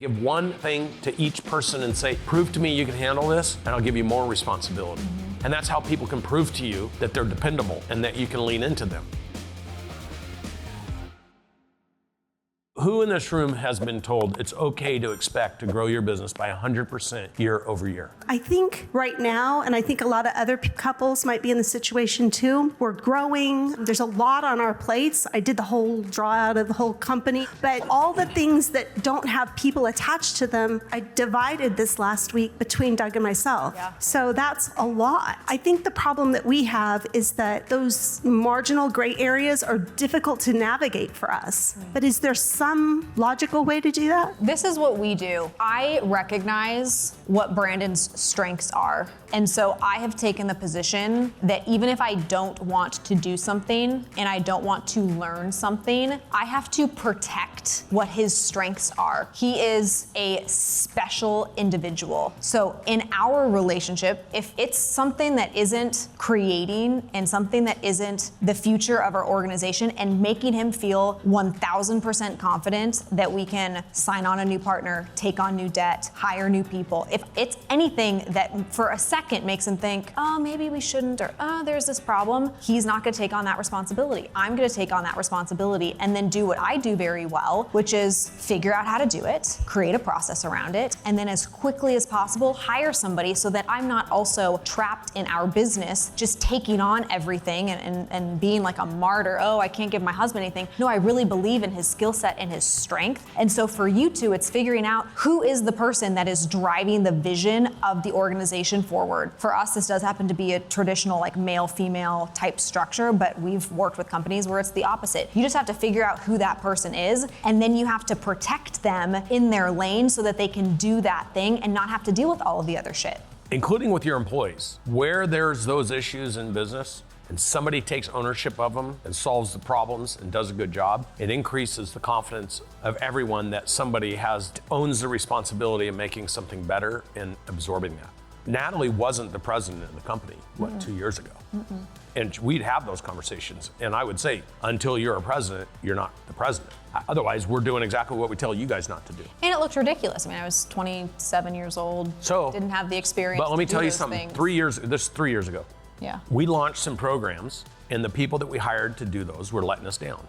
Give one thing to each person and say, prove to me you can handle this, and I'll give you more responsibility. And that's how people can prove to you that they're dependable and that you can lean into them. Who in this room has been told it's okay to expect to grow your business by 100% year over year? I think right now, and I think a lot of other couples might be in the situation too, we're growing. There's a lot on our plates. I did the whole draw out of the whole company, but all the things that don't have people attached to them, I divided this last week between Doug and myself. Yeah. So that's a lot. I think the problem that we have is that those marginal gray areas are difficult to navigate for us. But is there some logical way to do that? This is what we do. I recognize what Brandon's strengths are. And so I have taken the position that even if I don't want to do something and I don't want to learn something, I have to protect what his strengths are. He is a special individual. So in our relationship, if it's something that isn't creating and something that isn't the future of our organization and making him feel 1000% confident that we can sign on a new partner, take on new debt, hire new people, if it's anything that for a second makes him think, oh, maybe we shouldn't, or oh, there's this problem, he's not gonna take on that responsibility. I'm gonna take on that responsibility and then do what I do very well, which is figure out how to do it, create a process around it, and then as quickly as possible, hire somebody so that I'm not also trapped in our business, just taking on everything and being like a martyr. Oh, I can't give my husband anything. No, I really believe in his skill set and his strength. And so for you two, it's figuring out who is the person that is driving the vision of the organization forward. For us, this does happen to be a traditional like male-female type structure, but we've worked with companies where it's the opposite. You just have to figure out who that person is, and then you have to protect them in their lane so that they can do that thing and not have to deal with all of the other shit. Including with your employees. Where there's those issues in business and somebody takes ownership of them and solves the problems and does a good job, it increases the confidence of everyone that somebody owns the responsibility of making something better and absorbing that. Natalie wasn't the president of the company, 2 years ago? And we'd have those conversations. And I would say, until you're a president, you're not the president. Otherwise, we're doing exactly what we tell you guys not to do. And it looked ridiculous. I mean, I was 27 years old, didn't have the experience. But let me to tell do you those something, things. this is 3 years ago. Yeah. We launched some programs, and the people that we hired to do those were letting us down.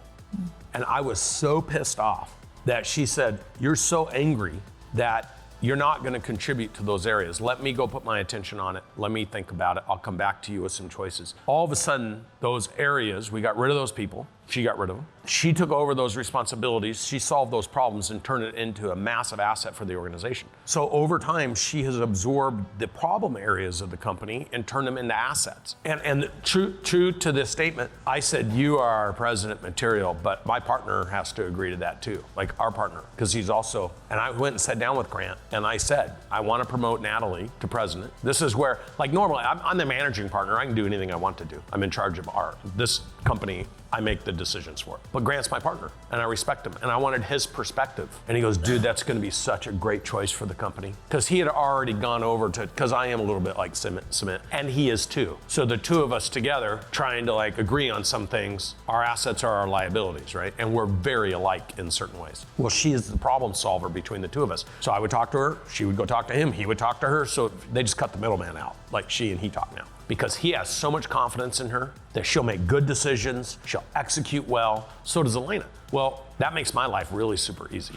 And I was so pissed off that she said, you're so angry that you're not gonna contribute to those areas. Let me go put my attention on it. Let me think about it. I'll come back to you with some choices. All of a sudden, those areas, we got rid of those people. She got rid of them. She took over those responsibilities. She solved those problems and turned it into a massive asset for the organization. So over time, she has absorbed the problem areas of the company and turned them into assets. And true to this statement, I said, you are our president material, but my partner has to agree to that too, like our partner, because he's also, and I went and sat down with Grant and I said, I want to promote Natalie to president. This is where, like normally, I'm the managing partner. I can do anything I want to do. I'm in charge of this company. I make the decisions for it. But Grant's my partner, and I respect him, and I wanted his perspective. And he goes, dude, that's gonna be such a great choice for the company. Because he had already gone over to, because I am a little bit like cement, and he is too. So the two of us together, trying to like agree on some things, our assets are our liabilities, right? And we're very alike in certain ways. Well, she is the problem solver between the two of us. So I would talk to her, she would go talk to him, he would talk to her, so they just cut the middleman out, like she and he talk now. Because he has so much confidence in her that she'll make good decisions, she'll execute well, so does Elena. Well, that makes my life really super easy.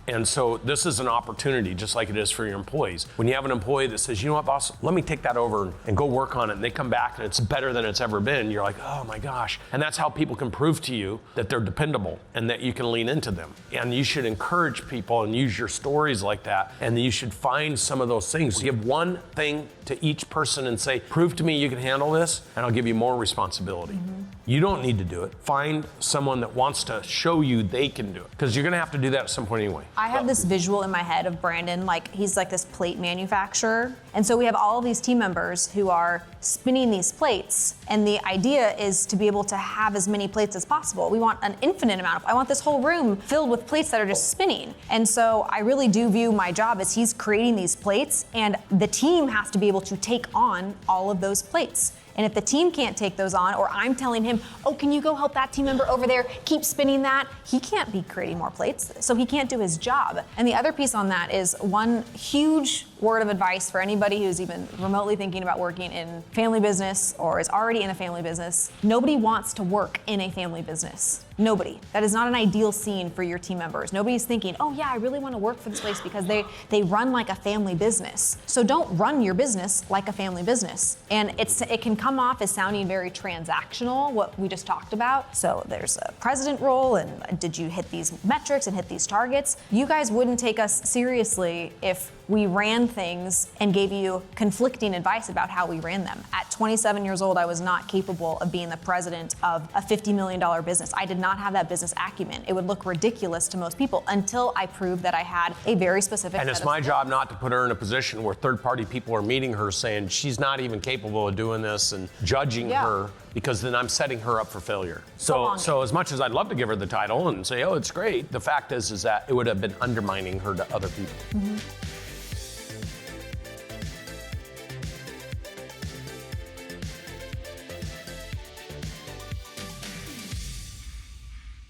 And so this is an opportunity, just like it is for your employees. When you have an employee that says, you know what, boss, let me take that over and go work on it, and they come back and it's better than it's ever been, you're like, oh my gosh. And that's how people can prove to you that they're dependable and that you can lean into them. And you should encourage people and use your stories like that, and you should find some of those things. Give one thing to each person and say, prove to me you can handle this, and I'll give you more responsibility. You don't need to do it. Find someone that wants to show you they can do it, because you're gonna have to do that at some point anyway. I have this visual in my head of Brandon, like he's like this plate manufacturer. And so we have all of these team members who are spinning these plates. And the idea is to be able to have as many plates as possible. We want an infinite amount I want this whole room filled with plates that are just spinning. And so I really do view my job as he's creating these plates, and the team has to be able to take on all of those plates. And if the team can't take those on, or I'm telling him, oh, can you go help that team member over there, keep spinning that, he can't be creating more plates, so he can't do his job. And the other piece on that is one huge word of advice for anybody who's even remotely thinking about working in family business or is already in a family business. Nobody wants to work in a family business. Nobody. That is not an ideal scene for your team members. Nobody's thinking, oh yeah, I really want to work for this place because they run like a family business. So don't run your business like a family business. And it can come off as sounding very transactional, what we just talked about. So there's a president role, and did you hit these metrics and hit these targets? You guys wouldn't take us seriously if we ran things and gave you conflicting advice about how we ran them. At 27 years old, I was not capable of being the president of a $50 million business. I did not have that business acumen. It would look ridiculous to most people until I proved that I had a very specific And it's my job not to put her in a position where third-party people are meeting her saying she's not even capable of doing this and judging her, because then I'm setting her up for failure. So as much as I'd love to give her the title and say, oh, it's great, the fact is that it would have been undermining her to other people.